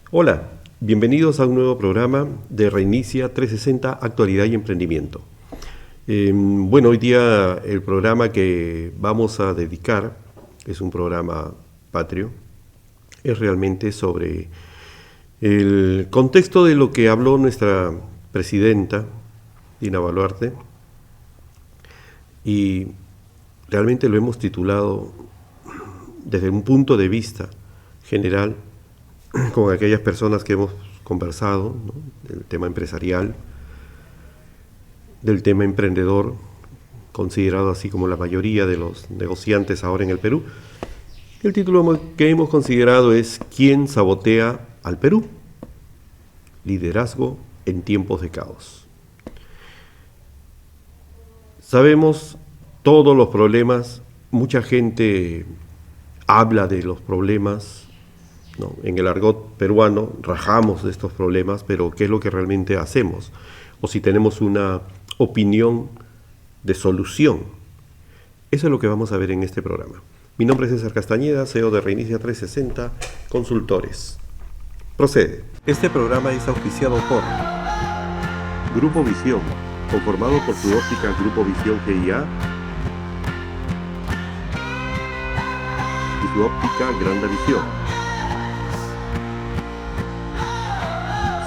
Hola, bienvenidos a un nuevo programa de Reinicia 360 Actualidad y Emprendimiento. Hoy día el programa que vamos a dedicar, es un programa patrio, es realmente sobre el contexto de lo que habló nuestra presidenta, Dina Boluarte, y realmente lo hemos titulado desde un punto de vista general con aquellas personas que hemos conversado, ¿no? Del tema empresarial, del tema emprendedor, considerado así como la mayoría de los negociantes ahora en el Perú. El título que hemos considerado es ¿Quién sabotea al Perú? Liderazgo en tiempos de caos. Sabemos todos los problemas, mucha gente habla de los problemas, ¿no? En el argot peruano rajamos de estos problemas, pero ¿qué es lo que realmente hacemos? O si tenemos una opinión de solución. Eso es lo que vamos a ver en este programa. Mi nombre es César Castañeda, CEO de Reinicia 360 Consultores. Procede. Este programa es auspiciado por Grupo Visión, conformado por su óptica Grupo Visión GIA y su óptica Granda Visión.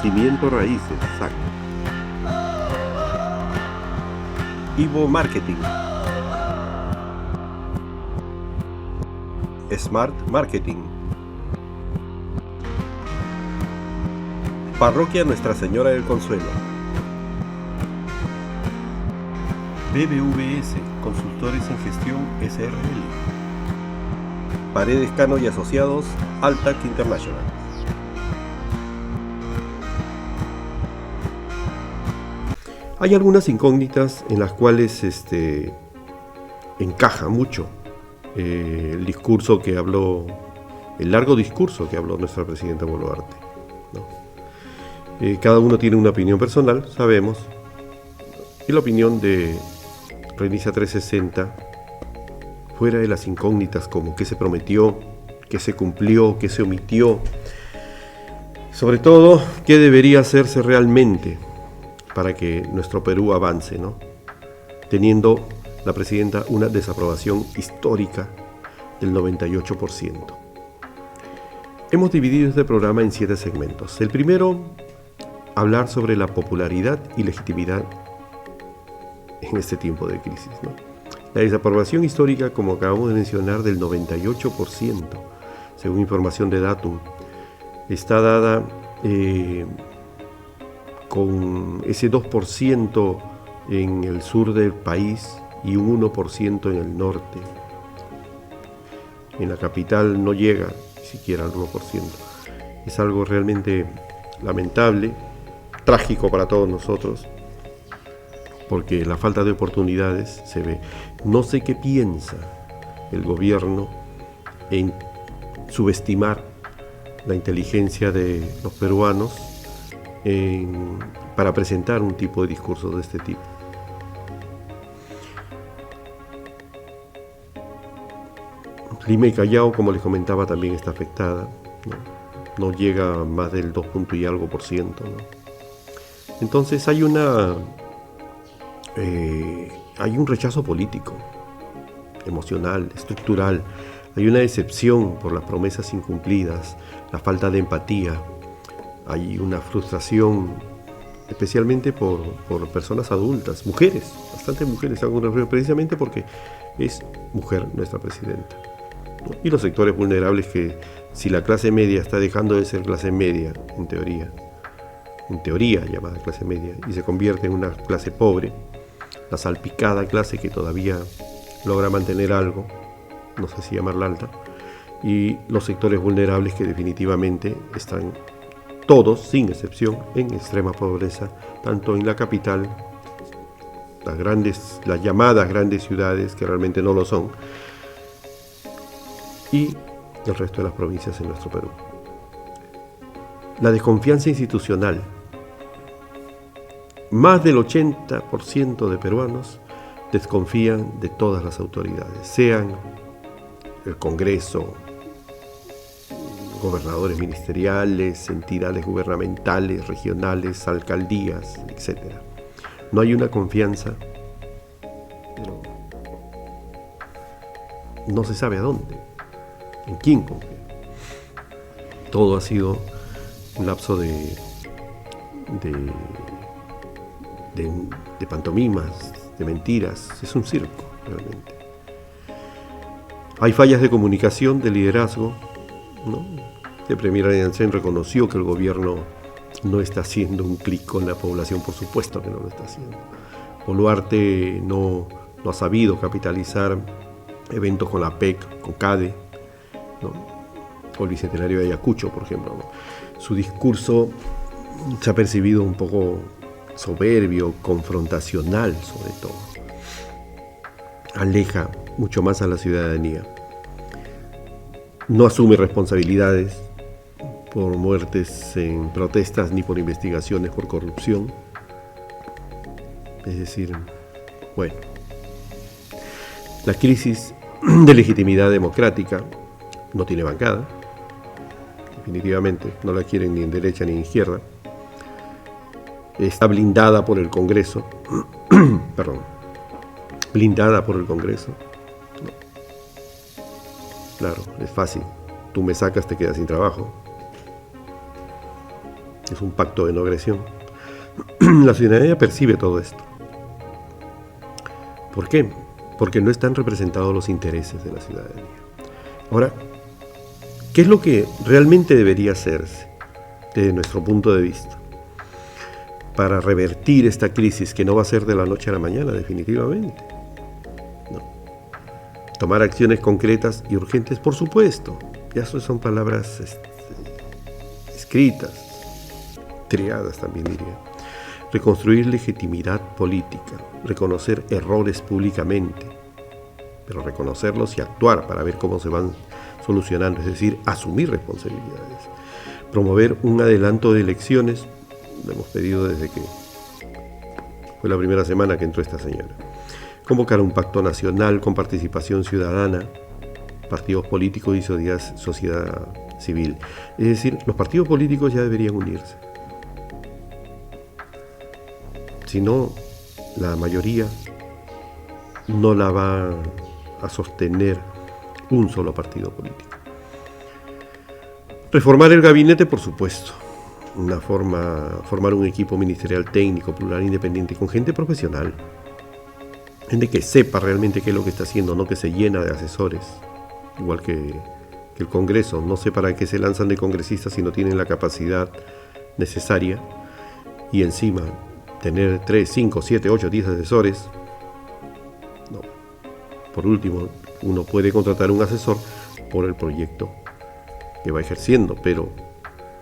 Cimiento Raíces, SAC. Ivo Marketing. Smart Marketing. Parroquia Nuestra Señora del Consuelo. BBVS, Consultores en Gestión SRL. Paredes Cano y Asociados, Altac International. Hay algunas incógnitas en las cuales encaja mucho el discurso que habló, el largo discurso que habló nuestra presidenta Boluarte, ¿no? Cada uno tiene una opinión personal, sabemos, y la opinión de Reinicia 360, fuera de las incógnitas como qué se prometió, qué se cumplió, qué se omitió, sobre todo qué debería hacerse realmente para que nuestro Perú avance, ¿no? Teniendo la presidenta una desaprobación histórica del 98%. Hemos dividido este programa en 7 segmentos. El primero, hablar sobre la popularidad y legitimidad en este tiempo de crisis, ¿no? La desaprobación histórica, como acabamos de mencionar, del 98%, según información de Datum, está dada con ese 2% en el sur del país y un 1% en el norte. En la capital no llega ni siquiera al 1%. Es algo realmente lamentable, trágico para todos nosotros, porque la falta de oportunidades se ve. No sé qué piensa el gobierno en subestimar la inteligencia de los peruanos para presentar un tipo de discurso de este tipo. Lima y Callao, como les comentaba, también está afectada, no llega a más del 2 y algo por ciento, ¿no? Entonces hay un rechazo político, emocional, estructural, hay una decepción por las promesas incumplidas, la falta de empatía, hay una frustración especialmente por personas adultas, mujeres, bastantes mujeres, precisamente porque es mujer nuestra presidenta, ¿no? Y los sectores vulnerables que, si la clase media está dejando de ser clase media, en teoría llamada clase media, y se convierte en una clase pobre, la salpicada clase que todavía logra mantener algo, no sé si llamarla alta, y los sectores vulnerables que definitivamente están todos, sin excepción, en extrema pobreza, tanto en la capital, las llamadas grandes ciudades, que realmente no lo son, y el resto de las provincias en nuestro Perú. La desconfianza institucional. Más del 80% de peruanos desconfían de todas las autoridades, sean el Congreso, gobernadores ministeriales, entidades gubernamentales, regionales, alcaldías, etc. No hay una confianza, pero no se sabe a dónde, en quién confiar. Todo ha sido un lapso de pantomimas, de mentiras. Es un circo, realmente. Hay fallas de comunicación, de liderazgo, ¿no? El premier Ariansen reconoció que el gobierno no está haciendo un clic con la población, por supuesto que no lo está haciendo. Boluarte no ha sabido capitalizar eventos con la PEC, con CADE, ¿no? O el Bicentenario de Ayacucho, por ejemplo, ¿no? Su discurso se ha percibido un poco soberbio, confrontacional sobre todo. Aleja mucho más a la ciudadanía. No asume responsabilidades por muertes en protestas ni por investigaciones por corrupción. Es decir, bueno, la crisis de legitimidad democrática no tiene bancada, definitivamente, no la quieren ni en derecha ni en izquierda. Está blindada por el Congreso, blindada por el Congreso. No. Claro, es fácil, tú me sacas, te quedas sin trabajo. Es un pacto de no agresión. La ciudadanía percibe todo esto. ¿Por qué? Porque no están representados los intereses de la ciudadanía. Ahora, ¿qué es lo que realmente debería hacerse desde nuestro punto de vista para revertir esta crisis que no va a ser de la noche a la mañana, definitivamente? No. Tomar acciones concretas y urgentes, por supuesto. Ya son palabras escritas, triadas también diría. Reconstruir legitimidad política, reconocer errores públicamente, pero reconocerlos y actuar para ver cómo se van solucionando, es decir, asumir responsabilidades. Promover un adelanto de elecciones, lo hemos pedido desde que fue la primera semana que entró esta señora. Convocar un pacto nacional con participación ciudadana, partidos políticos y sociedad civil. Es decir, los partidos políticos ya deberían unirse. Si no, la mayoría no la va a sostener un solo partido político. Reformar el gabinete, por supuesto. Formar un equipo ministerial técnico, plural, independiente, con gente profesional. Gente que sepa realmente qué es lo que está haciendo, no que se llena de asesores. Igual que el Congreso. No sé para qué se lanzan de congresistas si no tienen la capacidad necesaria. Y encima, tener 3, 5, 7, 8, 10 asesores. No. Por último, uno puede contratar un asesor por el proyecto que va ejerciendo, pero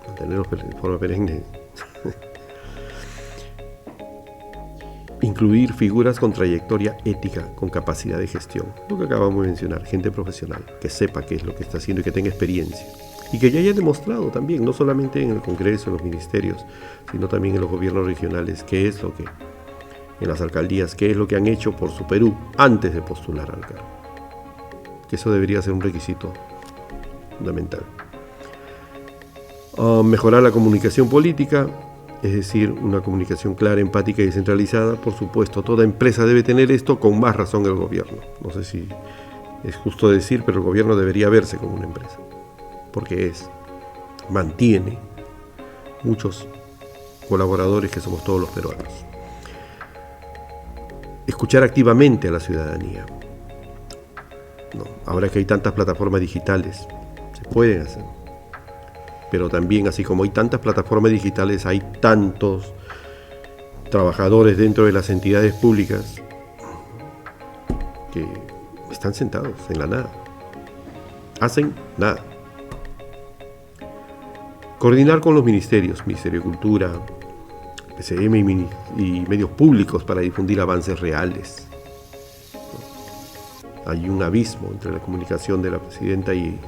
mantenerlo de forma perenne. Incluir figuras con trayectoria ética, con capacidad de gestión. Lo que acabamos de mencionar, gente profesional, que sepa qué es lo que está haciendo y que tenga experiencia. Y que ya haya demostrado también, no solamente en el Congreso, en los ministerios, sino también en los gobiernos regionales, qué es lo que, en las alcaldías, qué es lo que han hecho por su Perú antes de postular al cargo. Que eso debería ser un requisito fundamental. Mejorar la comunicación política, es decir, una comunicación clara, empática y descentralizada. Por supuesto, toda empresa debe tener esto, con más razón el gobierno. No sé si es justo decir, pero el gobierno debería verse como una empresa, porque mantiene muchos colaboradores que somos todos los peruanos. Escuchar activamente a la ciudadanía. No, ahora que hay tantas plataformas digitales, se pueden hacer. Pero también, así como hay tantas plataformas digitales, hay tantos trabajadores dentro de las entidades públicas que están sentados en la nada. Hacen nada. Coordinar con los ministerios, Ministerio de Cultura, PCM y medios públicos para difundir avances reales. Hay un abismo entre la comunicación de la presidenta y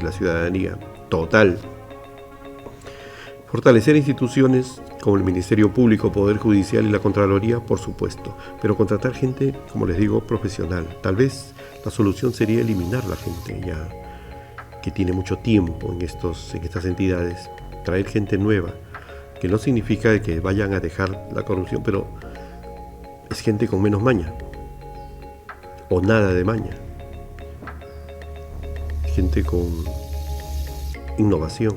la ciudadanía. Total. Fortalecer instituciones como el Ministerio Público, Poder Judicial y la Contraloría, por supuesto, pero contratar gente, como les digo, profesional. Tal vez la solución sería eliminar la gente ya que tiene mucho tiempo en estas entidades, traer gente nueva, que no significa que vayan a dejar la corrupción, pero es gente con menos maña, o nada de maña, gente con innovación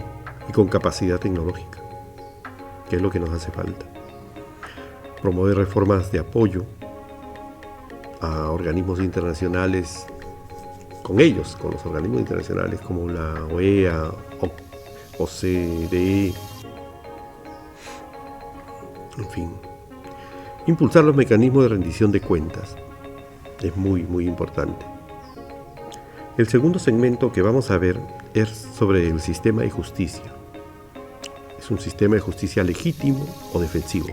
y con capacidad tecnológica, que es lo que nos hace falta. Promover reformas de apoyo a organismos internacionales, con ellos, con los organismos internacionales como la OEA, OCDE, en fin. Impulsar los mecanismos de rendición de cuentas es muy, muy importante. El segundo segmento que vamos a ver es sobre el sistema de justicia. ¿Es un sistema de justicia legítimo o defensivo?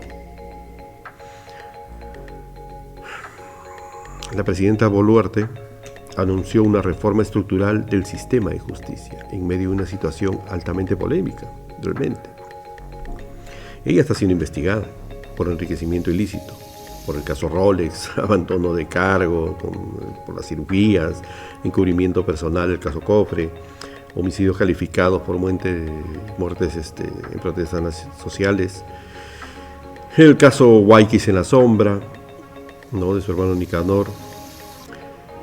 La presidenta Boluarte anunció una reforma estructural del sistema de justicia en medio de una situación altamente polémica, realmente. Ella está siendo investigada por enriquecimiento ilícito, por el caso Rolex, abandono de cargo, por las cirugías, encubrimiento personal, el caso Cofre, homicidios calificados por muertes en protestas sociales, el caso Guayquis en la sombra, ¿no?, de su hermano Nicanor,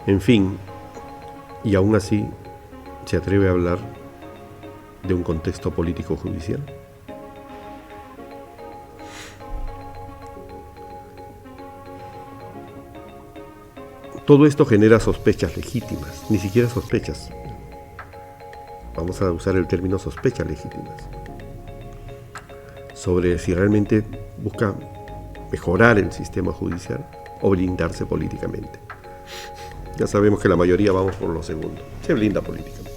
en fin, y aún así se atreve a hablar de un contexto político judicial. Todo esto genera sospechas legítimas, ni siquiera sospechas. Vamos a usar el término sospechas legítimas, sobre si realmente busca mejorar el sistema judicial o blindarse políticamente. Ya sabemos que la mayoría vamos por lo segundo, se blinda políticamente.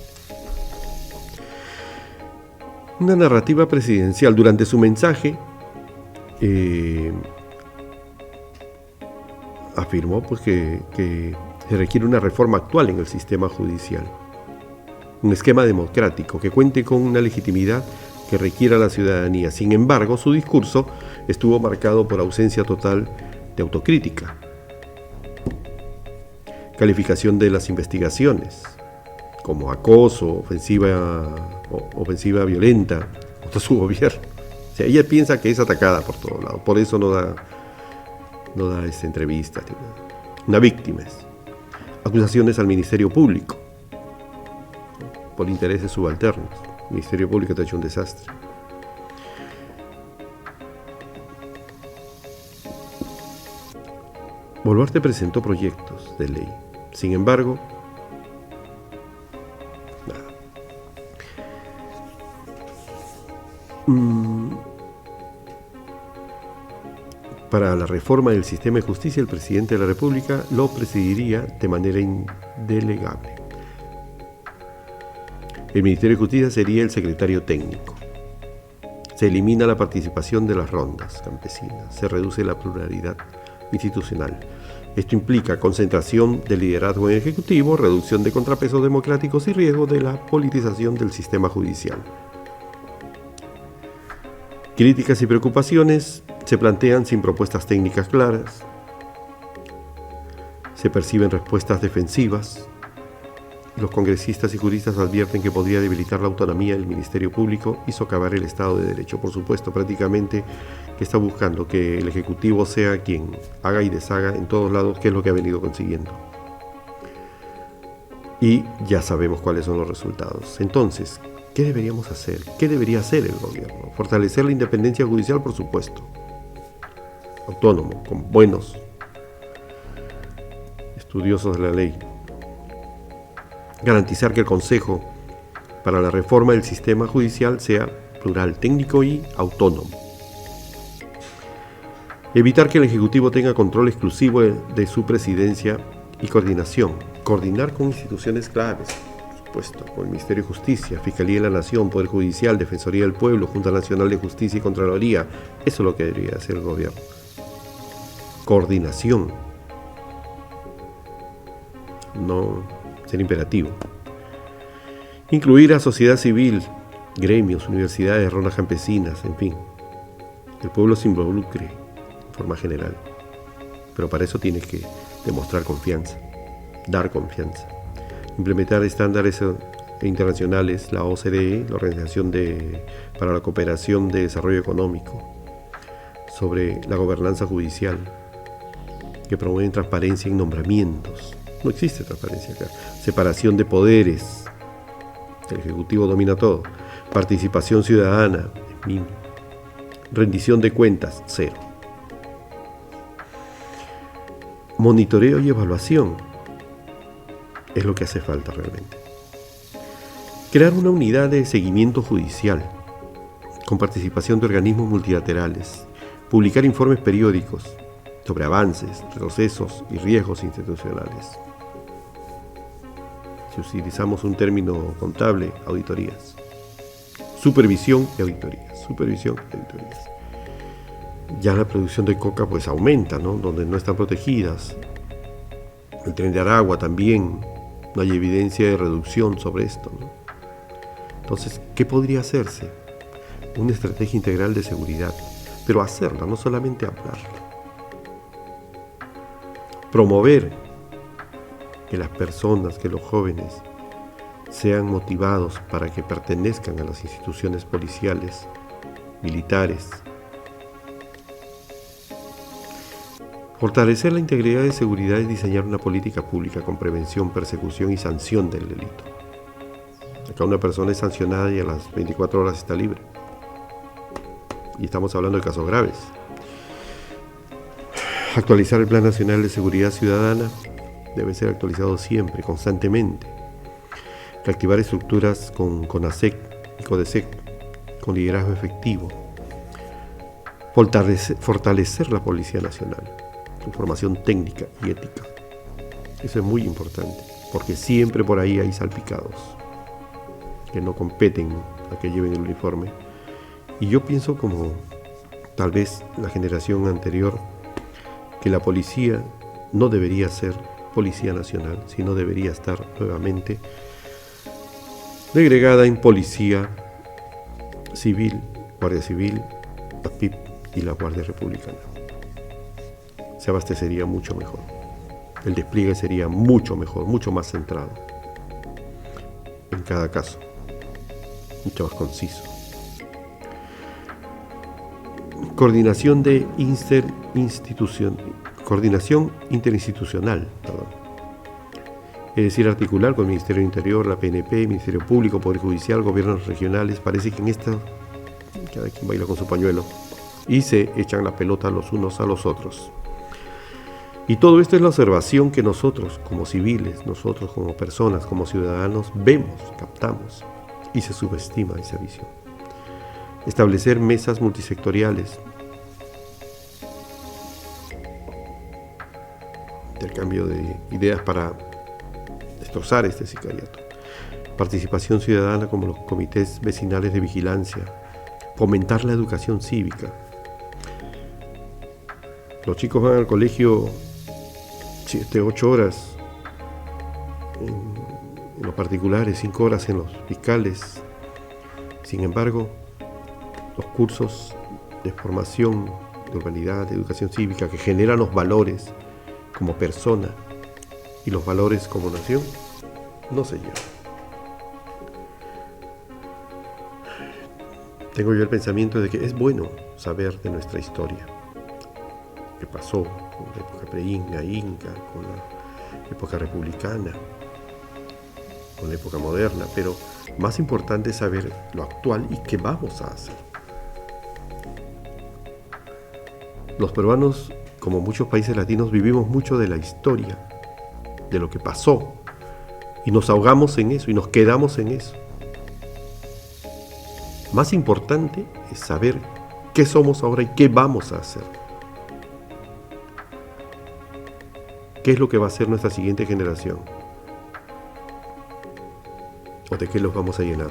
Una narrativa presidencial durante su mensaje afirmó pues, que se requiere una reforma actual en el sistema judicial, un esquema democrático que cuente con una legitimidad que requiera la ciudadanía. Sin embargo, su discurso estuvo marcado por ausencia total de autocrítica, calificación de las investigaciones como acoso, ofensiva violenta contra su gobierno. O sea, ella piensa que es atacada por todos lados, por eso no da entrevistas. Una víctima. Acusaciones al Ministerio Público por intereses subalternos. El Ministerio Público te ha hecho un desastre. Boluarte presentó proyectos de ley. Sin embargo, nada. Para la reforma del sistema de justicia, el presidente de la República lo presidiría de manera indelegable. El Ministerio de Justicia sería el secretario técnico. Se elimina la participación de las rondas campesinas, se reduce la pluralidad institucional. Esto implica concentración del liderazgo en el Ejecutivo, reducción de contrapesos democráticos y riesgo de la politización del sistema judicial. Críticas y preocupaciones se plantean sin propuestas técnicas claras. Se perciben respuestas defensivas. Los congresistas y juristas advierten que podría debilitar la autonomía del Ministerio Público y socavar el Estado de Derecho. Por supuesto, prácticamente que está buscando que el Ejecutivo sea quien haga y deshaga en todos lados, que es lo que ha venido consiguiendo. Y ya sabemos cuáles son los resultados. Entonces, ¿qué deberíamos hacer? ¿Qué debería hacer el gobierno? Fortalecer la independencia judicial, por supuesto. Autónomo, con buenos estudiosos de la ley. Garantizar que el Consejo para la reforma del sistema judicial sea plural, técnico y autónomo. Evitar que el Ejecutivo tenga control exclusivo de su presidencia y coordinación. Coordinar con instituciones claves, por supuesto, con el Ministerio de Justicia, Fiscalía de la Nación, Poder Judicial, Defensoría del Pueblo, Junta Nacional de Justicia y Contraloría. Eso es lo que debería hacer el gobierno. Coordinación. No ser imperativo. Incluir a sociedad civil, gremios, universidades, rondas campesinas, en fin. El pueblo se involucre de forma general. Pero para eso tienes que demostrar confianza, dar confianza. Implementar estándares internacionales, la OCDE, la Organización para la Cooperación de Desarrollo Económico, sobre la gobernanza judicial, que promueven transparencia en nombramientos. No existe transparencia acá. Separación de poderes. El Ejecutivo domina todo. Participación ciudadana, mínimo. Rendición de cuentas, cero. Monitoreo y evaluación es lo que hace falta realmente. Crear una unidad de seguimiento judicial con participación de organismos multilaterales. Publicar informes periódicos sobre avances, retrocesos y riesgos institucionales. Si utilizamos un término contable, auditorías. Supervisión y auditorías. Supervisión y auditorías. Ya la producción de coca pues aumenta, ¿no? Donde no están protegidas. El Tren de Aragua también. No hay evidencia de reducción sobre esto, ¿no? Entonces, ¿qué podría hacerse? Una estrategia integral de seguridad, pero hacerla, no solamente hablarla. Promover que las personas, que los jóvenes sean motivados para que pertenezcan a las instituciones policiales, militares. Fortalecer la integridad de seguridad es diseñar una política pública con prevención, persecución y sanción del delito. Acá una persona es sancionada y a las 24 horas está libre. Y estamos hablando de casos graves. Actualizar el Plan Nacional de Seguridad Ciudadana debe ser actualizado siempre, constantemente. Reactivar estructuras con CONASEC y CODESEC con liderazgo efectivo. Fortalecer la Policía Nacional, su formación técnica y ética. Eso es muy importante, porque siempre por ahí hay salpicados que no competen a que lleven el uniforme. Y yo pienso, como tal vez la generación anterior, que la policía no debería ser Policía Nacional, sino debería estar nuevamente segregada en Policía Civil, Guardia Civil, la PIP y la Guardia Republicana. Se abastecería mucho mejor. El despliegue sería mucho mejor, mucho más centrado en cada caso, mucho más conciso. Coordinación interinstitucional, es decir, articular con el Ministerio del Interior, la PNP, Ministerio Público, Poder Judicial, gobiernos regionales. Parece que en esta cada quien baila con su pañuelo y se echan la pelota los unos a los otros. Y todo esto es la observación que nosotros como civiles, nosotros como personas, como ciudadanos, vemos, captamos, y se subestima esa visión. Establecer mesas multisectoriales, intercambio de ideas para destrozar este sicariato. Participación ciudadana como los comités vecinales de vigilancia. Fomentar la educación cívica. Los chicos van al colegio 7-8 horas en los particulares, 5 horas en los fiscales. Sin embargo, los cursos de formación de urbanidad, de educación cívica, que generan los valores como persona y los valores como nación, no se llevan. Tengo yo el pensamiento de que es bueno saber de nuestra historia, qué pasó con la época pre-inca, con la época republicana, con la época moderna, pero más importante es saber lo actual y qué vamos a hacer. Los peruanos, como muchos países latinos, vivimos mucho de la historia, de lo que pasó, y nos ahogamos en eso y nos quedamos en eso. Más importante es saber qué somos ahora y qué vamos a hacer. ¿Qué es lo que va a hacer nuestra siguiente generación? ¿O de qué los vamos a llenar?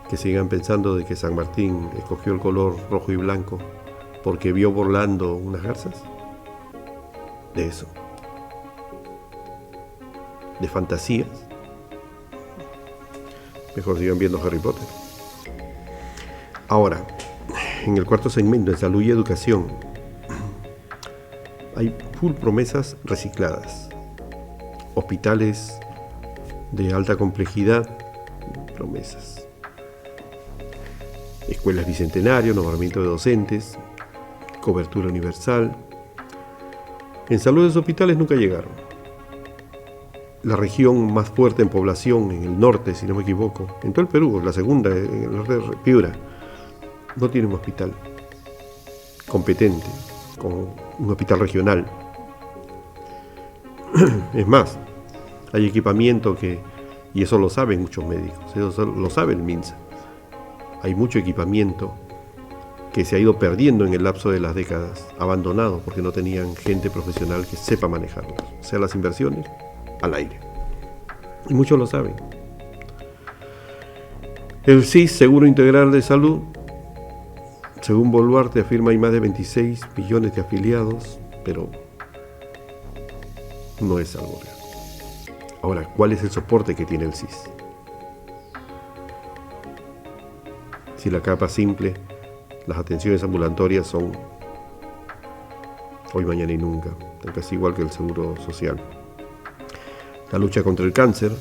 Que sigan pensando de que San Martín escogió el color rojo y blanco porque vio volando unas garzas. De eso. De fantasías. Mejor sigan viendo Harry Potter. Ahora, en el cuarto segmento, en salud y educación, hay full promesas recicladas. Hospitales de alta complejidad, promesas. Escuelas bicentenario, nombramiento de docentes, cobertura universal. En salud, los hospitales nunca llegaron. La región más fuerte en población, en el norte, si no me equivoco, en todo el Perú, la segunda, en el norte de Piura, no tiene un hospital competente, con un hospital regional. Es más, hay equipamiento y eso lo saben muchos médicos, eso lo sabe el MINSA, hay mucho equipamiento que se ha ido perdiendo en el lapso de las décadas, abandonado porque no tenían gente profesional que sepa manejarlos. O sea, las inversiones al aire. Y muchos lo saben. El SIS, Seguro Integral de Salud, según Boluarte, afirma hay más de 26 millones de afiliados, pero no es algo real. Ahora, ¿cuál es el soporte que tiene el SIS? Si la capa simple, las atenciones ambulatorias son hoy, mañana y nunca, casi igual que el seguro social. La lucha contra el cáncer,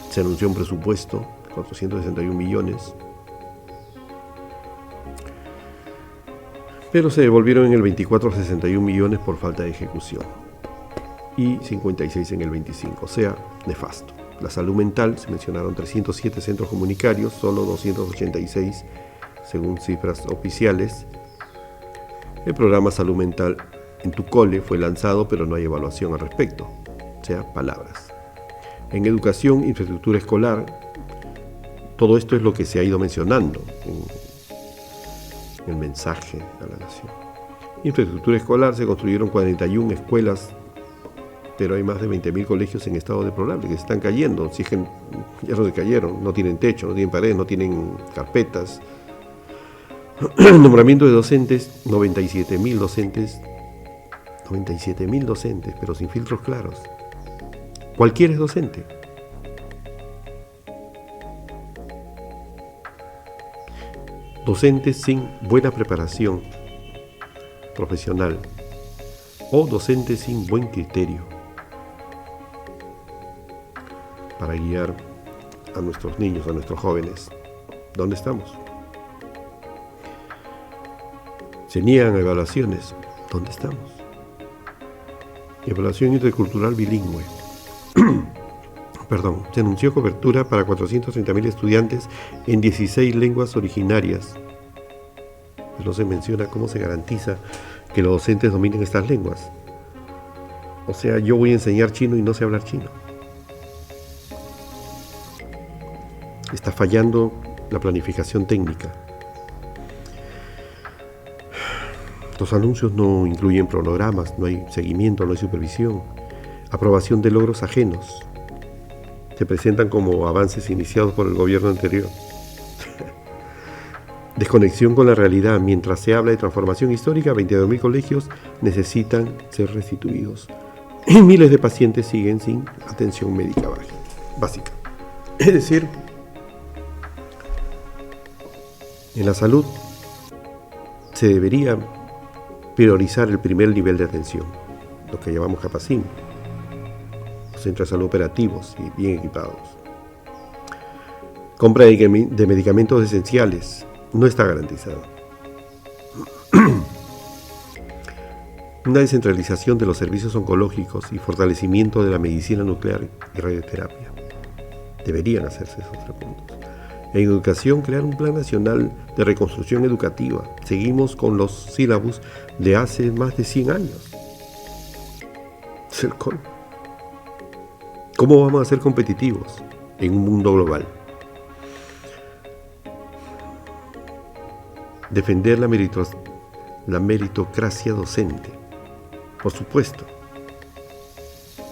se anunció un presupuesto, 461 millones, pero se devolvieron en el 24 61 millones por falta de ejecución y 56 en el 25, o sea, nefasto. La salud mental, se mencionaron 307 centros comunitarios, solo 286 según cifras oficiales. El programa Salud Mental en tu cole fue lanzado, pero no hay evaluación al respecto, o sea, palabras. En educación, infraestructura escolar, todo esto es lo que se ha ido mencionando en el mensaje a la nación. Infraestructura escolar, se construyeron 41 escuelas, pero hay más de 20.000 colegios en estado deplorable que se están cayendo, si es que ya no cayeron, no tienen techo, no tienen paredes, no tienen carpetas. Nombramiento de docentes, 97.000 docentes, pero sin filtros claros. Cualquiera es docente. Docentes sin buena preparación profesional o docentes sin buen criterio para guiar a nuestros niños, a nuestros jóvenes. ¿Dónde estamos? Se niegan a evaluaciones. ¿Dónde estamos? Evaluación intercultural bilingüe. Se anunció cobertura para 430.000 estudiantes en 16 lenguas originarias. No se menciona cómo se garantiza que los docentes dominen estas lenguas. O sea, yo voy a enseñar chino y no sé hablar chino. Está fallando la planificación técnica. Los anuncios no incluyen cronogramas, no hay seguimiento, no hay supervisión. Aprobación de logros ajenos. Se presentan como avances iniciados por el gobierno anterior. Desconexión con la realidad. Mientras se habla de transformación histórica, 22.000 colegios necesitan ser restituidos. Y miles de pacientes siguen sin atención médica básica. Es decir, en la salud se debería priorizar el primer nivel de atención, lo que llamamos Capacim, los centros de salud operativos y bien equipados. Compra de medicamentos esenciales no está garantizada. Una descentralización de los servicios oncológicos y fortalecimiento de la medicina nuclear y radioterapia. Deberían hacerse esos 3 puntos. En educación, crear un plan nacional de reconstrucción educativa. Seguimos con los sílabus de hace más de 100 años. Es el colmo. ¿Cómo vamos a ser competitivos en un mundo global? Defender la meritocracia docente. Por supuesto.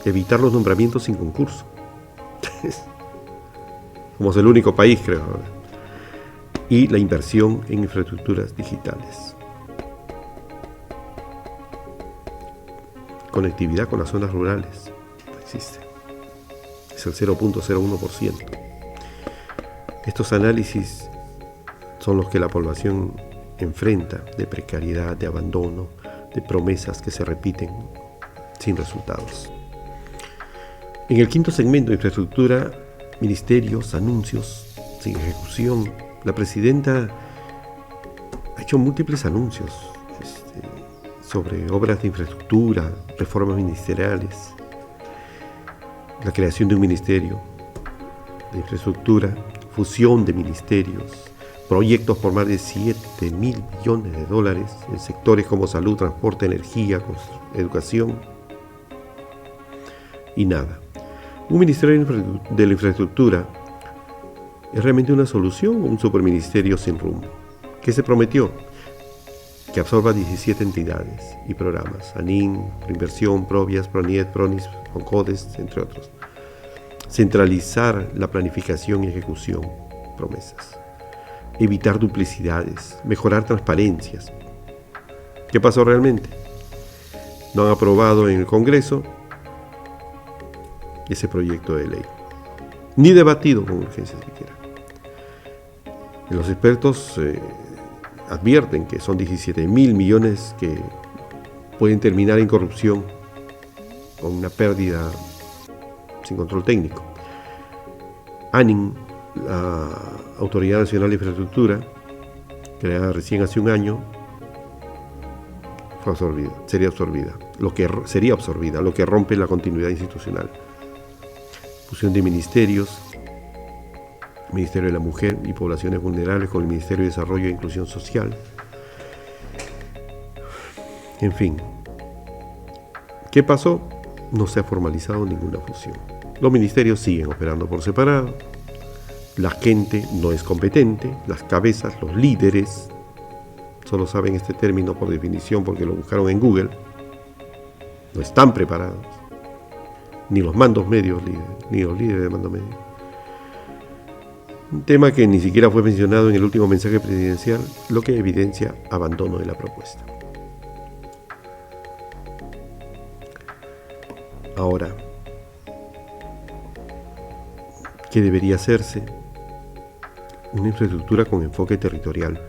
Evitar los nombramientos sin concurso. Somos el único país, creo. Y la inversión en infraestructuras digitales. Conectividad con las zonas rurales. No existe. Es el 0.01%. Estos análisis son los que la población enfrenta, de precariedad, de abandono, de promesas que se repiten sin resultados. En el quinto segmento de infraestructura, ministerios, anuncios, sin ejecución, la presidenta ha hecho múltiples anuncios sobre obras de infraestructura, reformas ministeriales, la creación de un ministerio de infraestructura, fusión de ministerios, proyectos por más de 7.000 millones de dólares en sectores como salud, transporte, energía, educación y nada. Un ministerio de la infraestructura es realmente una solución o un superministerio sin rumbo. ¿Qué se prometió? Que absorba 17 entidades y programas, ANIN, Proinversión, Provias, Proniet, Pronis, Foncodes, entre otros. Centralizar la planificación y ejecución, promesas. Evitar duplicidades, mejorar transparencias. ¿Qué pasó realmente? No han aprobado en el Congreso ese proyecto de ley, ni debatido con urgencia siquiera. Los expertos advierten que son 17.000 millones que pueden terminar en corrupción con una pérdida sin control técnico. ANIN, la Autoridad Nacional de Infraestructura, creada recién hace un año, sería absorbida, lo que rompe la continuidad institucional. Fusión de ministerios, Ministerio de la Mujer y Poblaciones Vulnerables con el Ministerio de Desarrollo e Inclusión Social. En fin, ¿qué pasó? No se ha formalizado ninguna fusión. Los ministerios siguen operando por separado, la gente no es competente, las cabezas, los líderes, solo saben este término por definición porque lo buscaron en Google, no están preparados, ni los mandos medios líderes, ni los líderes de mando medio. Un tema que ni siquiera fue mencionado en el último mensaje presidencial, lo que evidencia abandono de la propuesta. Ahora, ¿qué debería hacerse? Una infraestructura con enfoque territorial.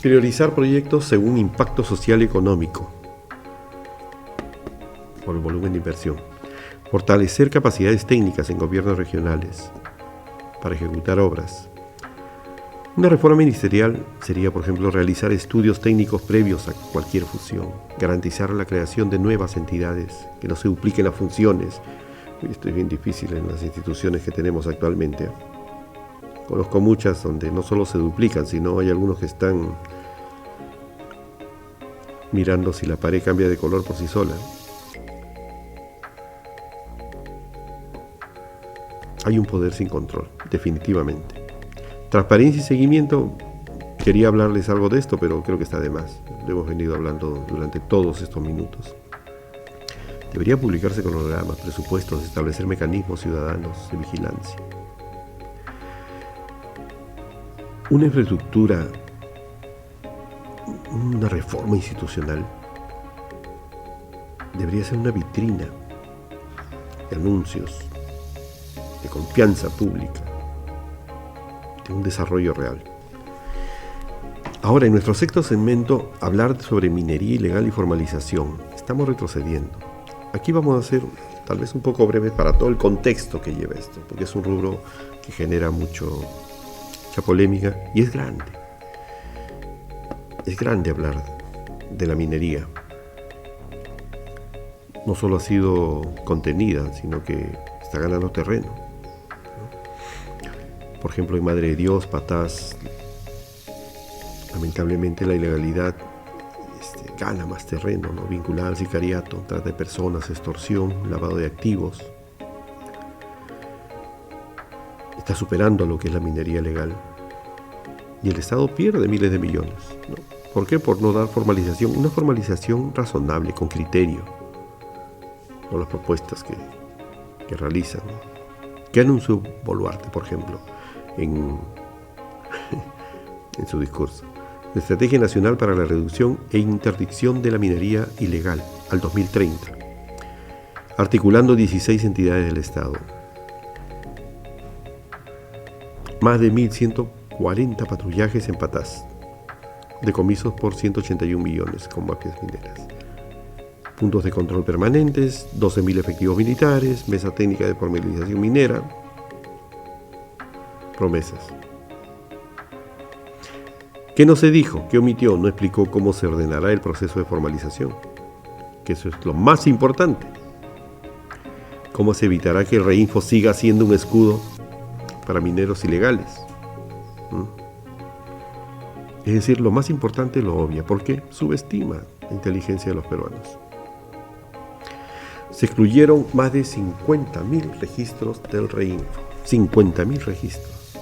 Priorizar proyectos según impacto social y económico, por el volumen de inversión. Fortalecer capacidades técnicas en gobiernos regionales para ejecutar obras. Una reforma ministerial sería, por ejemplo, realizar estudios técnicos previos a cualquier fusión, garantizar la creación de nuevas entidades, que no se dupliquen las funciones. Esto es bien difícil en las instituciones que tenemos actualmente. Conozco muchas donde no solo se duplican, sino hay algunos que están mirando si la pared cambia de color por sí sola. Hay un poder sin control, definitivamente. Transparencia y seguimiento, quería hablarles algo de esto, pero creo que está de más. Lo hemos venido hablando durante todos estos minutos. Debería publicarse cronogramas, presupuestos, establecer mecanismos ciudadanos de vigilancia. Una infraestructura, una reforma institucional, debería ser una vitrina de anuncios, de confianza pública, de un desarrollo real. Ahora, en nuestro sexto segmento, hablar sobre minería ilegal y formalización. Estamos retrocediendo. Aquí vamos a ser tal vez un poco breves para todo el contexto que lleva esto, porque es un rubro que genera mucha polémica y es grande. Es grande hablar de la minería. No solo ha sido contenida, sino que está ganando terreno. Por ejemplo, en Madre de Dios, Patás, lamentablemente la ilegalidad gana más terreno, ¿no? Vinculada al sicariato, trata de personas, extorsión, lavado de activos. Está superando a lo que es la minería legal. Y el Estado pierde miles de millones, ¿no? ¿Por qué? Por no dar formalización, una formalización razonable, con criterio, no las propuestas que realizan, ¿no? ¿Qué anunció Boluarte, por ejemplo, en su discurso? La Estrategia Nacional para la Reducción e Interdicción de la Minería Ilegal al 2030, articulando 16 entidades del Estado. Más de 1.140 patrullajes en Patás, decomisos por 181 millones con mafias mineras. puntos de control permanentes, 12.000 efectivos militares, mesa técnica de formalización minera. Promesas. ¿Qué no se dijo? ¿Qué omitió? No explicó cómo se ordenará el proceso de formalización, que eso es lo más importante. ¿Cómo se evitará que el Reinfo siga siendo un escudo para mineros ilegales? Es decir, lo más importante lo obvia, porque subestima la inteligencia de los peruanos. Se excluyeron más de 50.000 registros del Reinfo. 50.000 registros.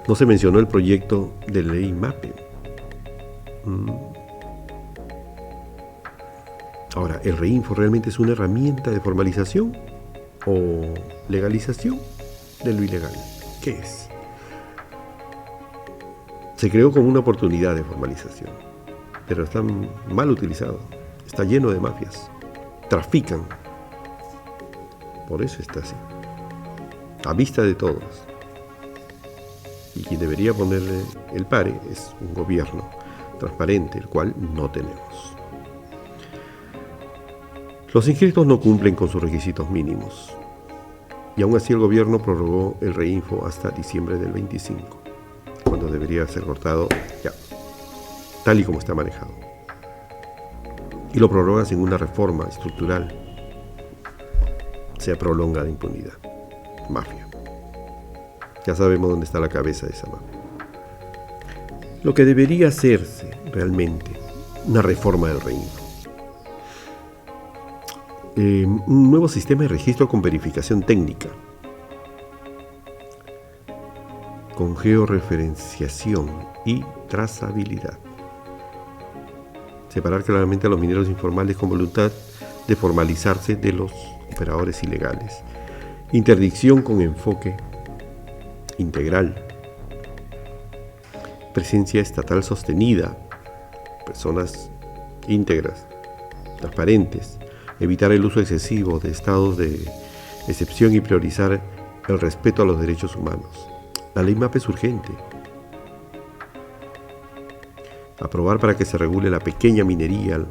No se mencionó el proyecto de ley MAPE. Ahora, ¿el Reinfo realmente es una herramienta de formalización o legalización de lo ilegal? ¿Qué es? Se creó como una oportunidad de formalización, pero está mal utilizado. Está lleno de mafias. Trafican. Por eso está así. A vista de todos. Y quien debería ponerle el pare es un gobierno transparente, el cual no tenemos. Los inscritos no cumplen con sus requisitos mínimos. Y aún así el gobierno prorrogó el Reinfo hasta diciembre del 25, cuando debería ser cortado ya, tal y como está manejado. Y lo prorroga sin una reforma estructural. Se prolonga la impunidad. Mafia. Ya sabemos dónde está la cabeza de esa mafia. Lo que debería hacerse realmente, una reforma del Reinfo. Un nuevo sistema de registro con verificación técnica, con georreferenciación y trazabilidad. Separar claramente a los mineros informales con voluntad de formalizarse de los operadores ilegales. Interdicción con enfoque integral. Presencia estatal sostenida. Personas íntegras, transparentes. Evitar el uso excesivo de estados de excepción y priorizar el respeto a los derechos humanos. La ley MAPE es urgente. Aprobar para que se regule la pequeña minería,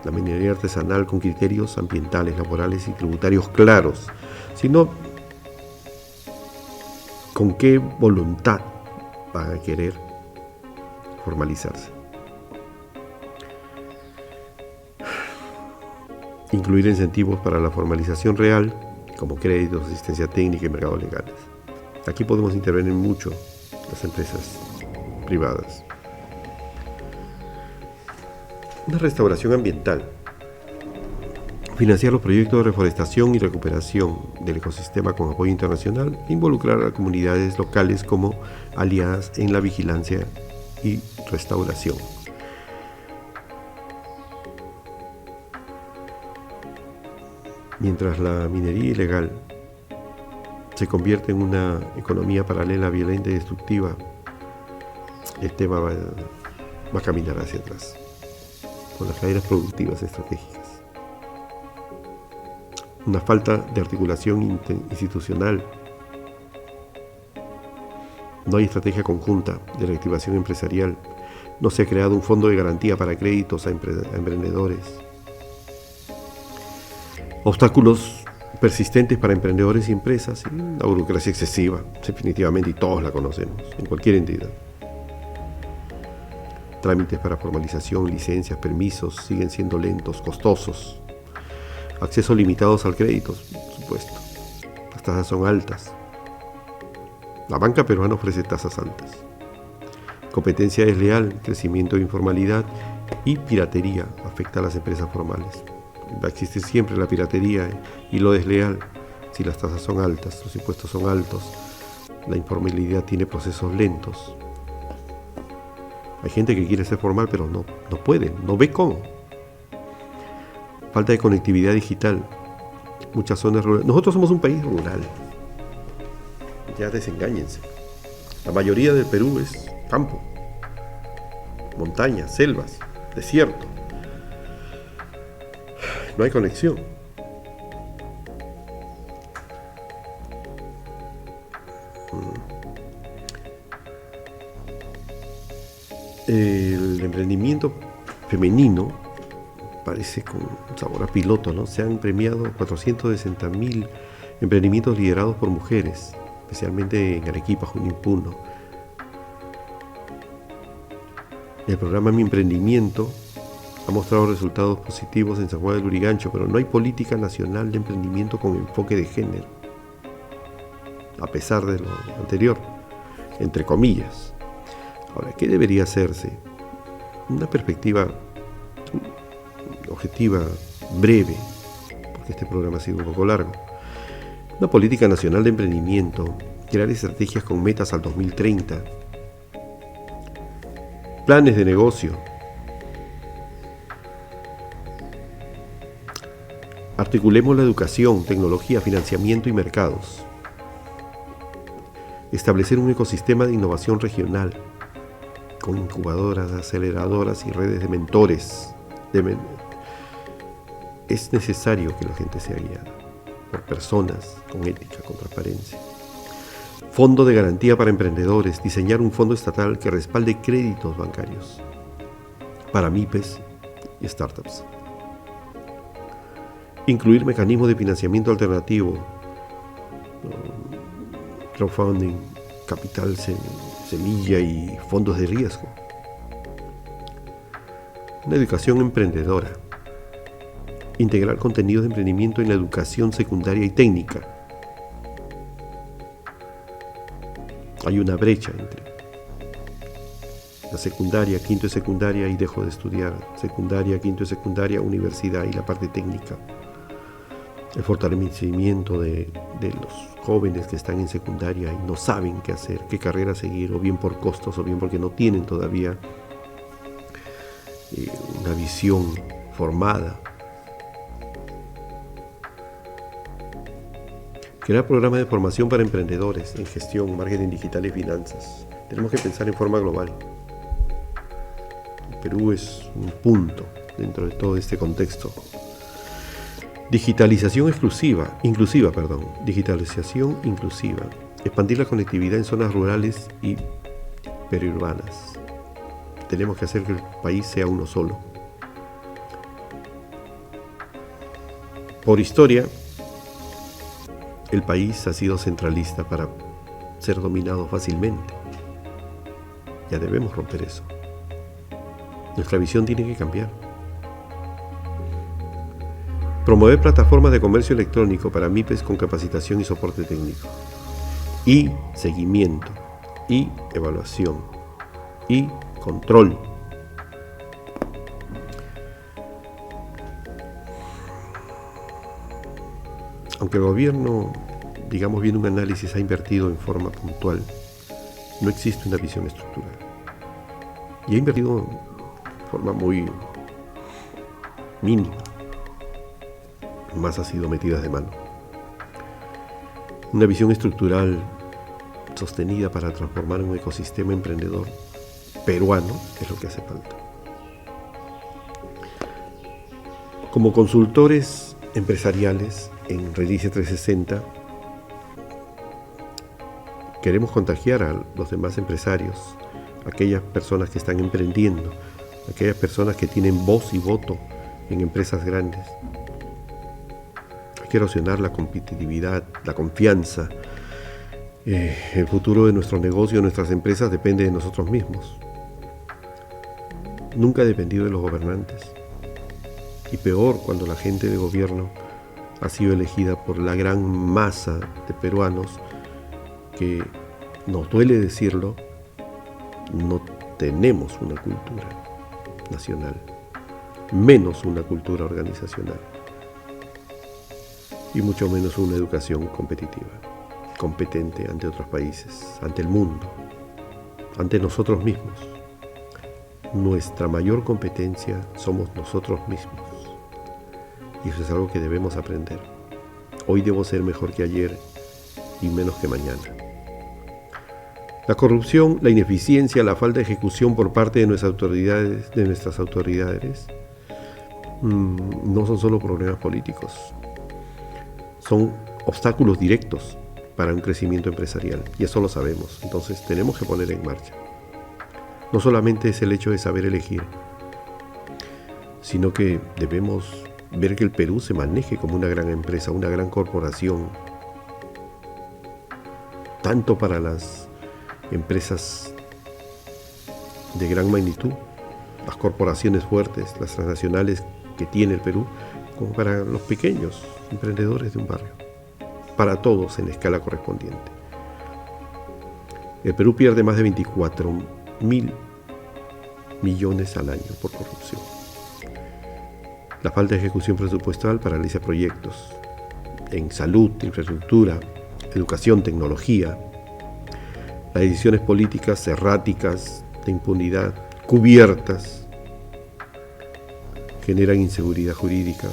la minería artesanal con criterios ambientales, laborales y tributarios claros. Si no, ¿con qué voluntad van a querer formalizarse? Incluir incentivos para la formalización real, como créditos, asistencia técnica y mercados legales. Aquí podemos intervenir mucho las empresas privadas. Una restauración ambiental. Financiar los proyectos de reforestación y recuperación del ecosistema con apoyo internacional e involucrar a comunidades locales como aliadas en la vigilancia y restauración. Mientras la minería ilegal se convierte en una economía paralela, violenta y destructiva, el tema va a caminar hacia atrás, con las cadenas productivas estratégicas. Una falta de articulación institucional. No hay estrategia conjunta de reactivación empresarial. No se ha creado un fondo de garantía para créditos a emprendedores. Obstáculos persistentes para emprendedores y empresas, y una burocracia excesiva, definitivamente, y todos la conocemos, en cualquier entidad. Trámites para formalización, licencias, permisos, siguen siendo lentos, costosos. Acceso limitados al crédito, por supuesto. Las tasas son altas. La banca peruana ofrece tasas altas. Competencia desleal, crecimiento de informalidad y piratería afecta a las empresas formales. Va a existir siempre la piratería y lo desleal. Si las tasas son altas, los impuestos son altos, la informalidad tiene procesos lentos. Hay gente que quiere ser formal, pero no puede, no ve cómo. Falta de conectividad digital. Muchas zonas rurales. Nosotros somos un país rural. Ya desengáñense. La mayoría del Perú es campo, montañas, selvas, desierto. No hay conexión. El emprendimiento femenino parece con sabor a piloto, ¿no? Se han premiado 460.000 emprendimientos liderados por mujeres, especialmente en Arequipa, Junín, Puno. El programa Mi Emprendimiento ha mostrado resultados positivos en San Juan del Lurigancho, pero no hay política nacional de emprendimiento con enfoque de género, a pesar de lo anterior, entre comillas. Ahora, ¿qué debería hacerse? Una perspectiva objetiva, breve, porque este programa ha sido un poco largo. Una política nacional de emprendimiento, crear estrategias con metas al 2030, planes de negocio, articulemos la educación, tecnología, financiamiento y mercados, establecer un ecosistema de innovación regional, con incubadoras, aceleradoras y redes de mentores. Es necesario que la gente sea guiada por personas con ética, con transparencia. Fondo de garantía para emprendedores, diseñar un fondo estatal que respalde créditos bancarios para MIPES y startups. Incluir mecanismos de financiamiento alternativo, crowdfunding, capital semilla y fondos de riesgo. Una educación emprendedora. Integrar contenidos de emprendimiento en la educación secundaria y técnica. Hay una brecha entre la secundaria, quinto de secundaria y dejo de estudiar, secundaria, quinto de secundaria, universidad y la parte técnica. El fortalecimiento de los jóvenes que están en secundaria y no saben qué hacer, qué carrera seguir, o bien por costos, o bien porque no tienen todavía una visión formada. Crear programas de formación para emprendedores en gestión, marketing digital y finanzas. Tenemos que pensar en forma global. El Perú es un punto dentro de todo este contexto. Digitalización inclusiva. Expandir la conectividad en zonas rurales y periurbanas. Tenemos que hacer que el país sea uno solo. Por historia, el país ha sido centralista para ser dominado fácilmente. Ya debemos romper eso. Nuestra visión tiene que cambiar. Promover plataformas de comercio electrónico para MIPES con capacitación y soporte técnico. Y seguimiento. Y evaluación. Y control. Aunque el gobierno, viendo un análisis, ha invertido en forma puntual, no existe una visión estructural. Y ha invertido en forma muy mínima. Más ha sido metidas de mano. Una visión estructural sostenida para transformar un ecosistema emprendedor peruano es lo que hace falta. Como consultores empresariales en Redice 360, queremos contagiar a los demás empresarios, aquellas personas que están emprendiendo, aquellas personas que tienen voz y voto en empresas grandes. Hay que erosionar la competitividad, la confianza. El futuro de nuestro negocio, de nuestras empresas, depende de nosotros mismos. Nunca ha dependido de los gobernantes. Y peor cuando la gente de gobierno ha sido elegida por la gran masa de peruanos que, nos duele decirlo, no tenemos una cultura nacional, menos una cultura organizacional y mucho menos una educación competitiva, competente ante otros países, ante el mundo, ante nosotros mismos. Nuestra mayor competencia somos nosotros mismos. Y eso es algo que debemos aprender. Hoy debo ser mejor que ayer y menos que mañana. La corrupción, la ineficiencia, la falta de ejecución por parte de nuestras autoridades, no son solo problemas políticos. Son obstáculos directos para un crecimiento empresarial. Y eso lo sabemos. Entonces tenemos que poner en marcha. no solamente es el hecho de saber elegir, sino que debemos ver que el Perú se maneje como una gran empresa, una gran corporación, tanto para las empresas de gran magnitud, las corporaciones fuertes, las transnacionales que tiene el Perú, como para los pequeños emprendedores de un barrio, para todos en la escala correspondiente. El Perú pierde más de 24.000 millones al año por corrupción. La falta de ejecución presupuestal paraliza proyectos en salud, infraestructura, educación, tecnología. Las decisiones políticas erráticas, de impunidad, cubiertas, generan inseguridad jurídica,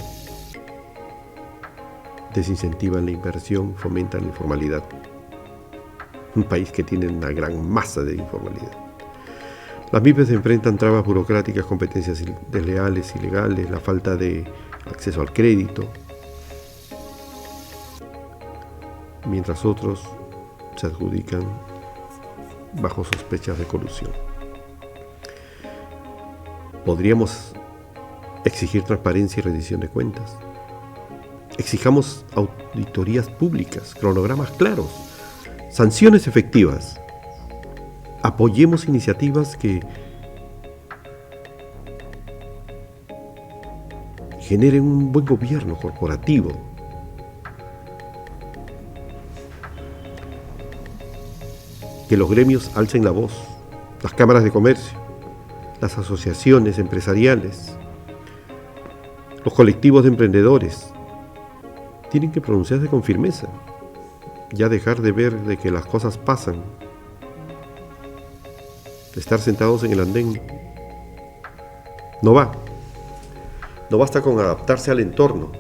desincentivan la inversión, fomentan la informalidad. Un país que tiene una gran masa de informalidad. Las MIPYMES enfrentan trabas burocráticas, competencias desleales, ilegales, la falta de acceso al crédito, mientras otros se adjudican bajo sospechas de colusión. Podríamos exigir transparencia y rendición de cuentas. Exijamos auditorías públicas, cronogramas claros, sanciones efectivas. Apoyemos iniciativas que generen un buen gobierno corporativo. Que los gremios alcen la voz, las cámaras de comercio, las asociaciones empresariales, los colectivos de emprendedores, tienen que pronunciarse con firmeza, ya dejar de ver de que las cosas pasan, de estar sentados en el andén. No basta con adaptarse al entorno.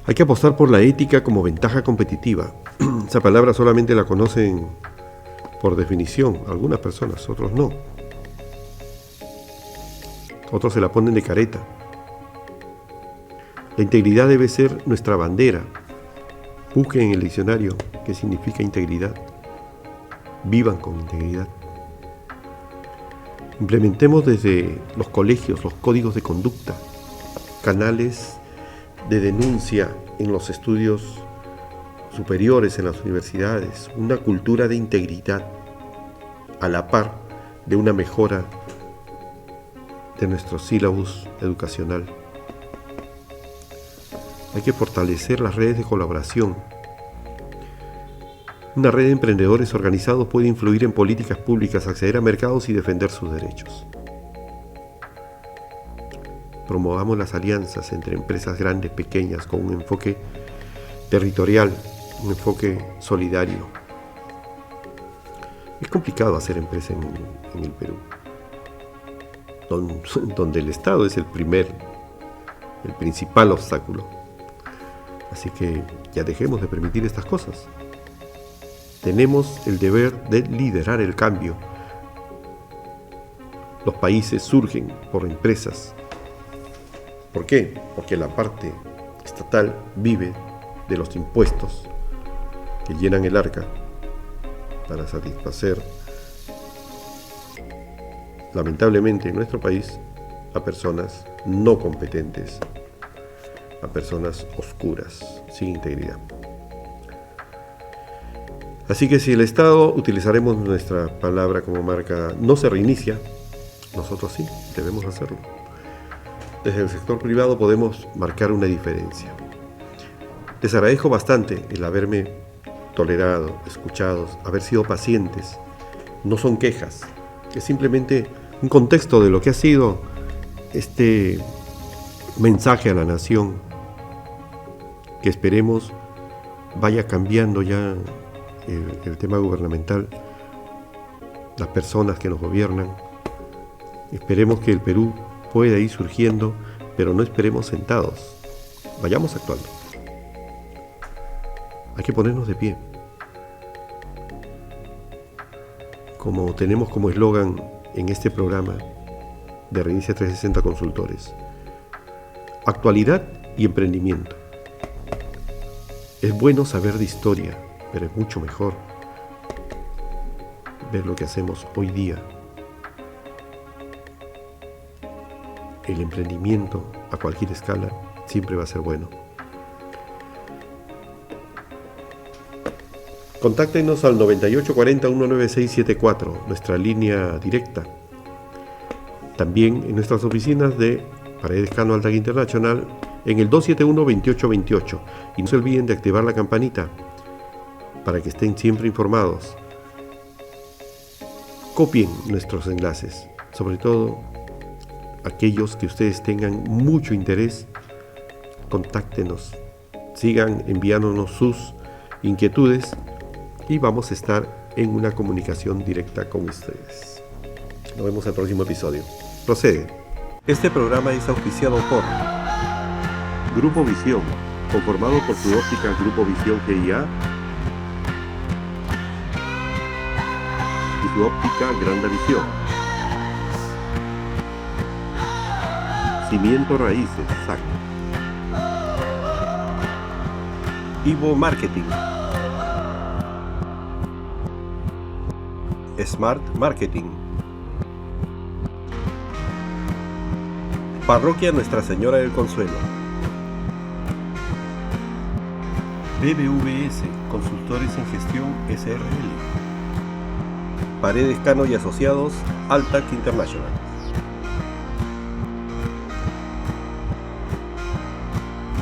Hay que apostar por la ética como ventaja competitiva. Esa palabra solamente la conocen por definición algunas personas, otros no. Otros se la ponen de careta. La integridad debe ser nuestra bandera. Busquen en el diccionario qué significa integridad. Vivan con integridad. Implementemos desde los colegios los códigos de conducta, canales de denuncia en los estudios superiores, en las universidades, una cultura de integridad a la par de una mejora de nuestro sílabus educacional. Hay que fortalecer las redes de colaboración. Una red de emprendedores organizados puede influir en políticas públicas, acceder a mercados y defender sus derechos. Promovamos las alianzas entre empresas grandes, pequeñas, con un enfoque territorial, un enfoque solidario. Es complicado hacer empresa en el Perú, donde el Estado es el principal obstáculo. Así que ya dejemos de permitir estas cosas. Tenemos el deber de liderar el cambio. Los países surgen por empresas. ¿Por qué? Porque la parte estatal vive de los impuestos que llenan el arca para satisfacer, lamentablemente en nuestro país, a personas no competentes, a personas oscuras, sin integridad. Así que si el Estado, utilizaremos nuestra palabra como marca, no se reinicia, nosotros sí, debemos hacerlo. Desde el sector privado podemos marcar una diferencia. Les agradezco bastante el haberme tolerado, escuchado, haber sido pacientes. No son quejas, es simplemente un contexto de lo que ha sido este mensaje a la nación, que esperemos vaya cambiando ya el tema gubernamental, las personas que nos gobiernan. Esperemos que el Perú pueda ir surgiendo, pero no esperemos sentados. Vayamos actuando. Hay que ponernos de pie. Como tenemos como eslogan en este programa de Reinicia 360 Consultores: actualidad y emprendimiento. Es bueno saber de historia, pero es mucho mejor ver lo que hacemos hoy día. El emprendimiento a cualquier escala siempre va a ser bueno. Contáctenos al 9840-19674, nuestra línea directa. También en nuestras oficinas de Paredes Cano Altag International en el 271-2828. Y no se olviden de activar la campanita para que estén siempre informados. Copien nuestros enlaces, sobre todo aquellos que ustedes tengan mucho interés. Contáctenos, sigan enviándonos sus inquietudes y vamos a estar en una comunicación directa con ustedes. Nos vemos en el próximo episodio. Procede. Este programa es auspiciado por Grupo Visión, conformado por su óptica Grupo Visión GIA y su óptica Granda Visión. Cimiento Raíces, SAC. Ivo Marketing. Smart Marketing. Parroquia Nuestra Señora del Consuelo. BBVS, Consultores en Gestión SRL. Paredes Cano y Asociados, Altag International.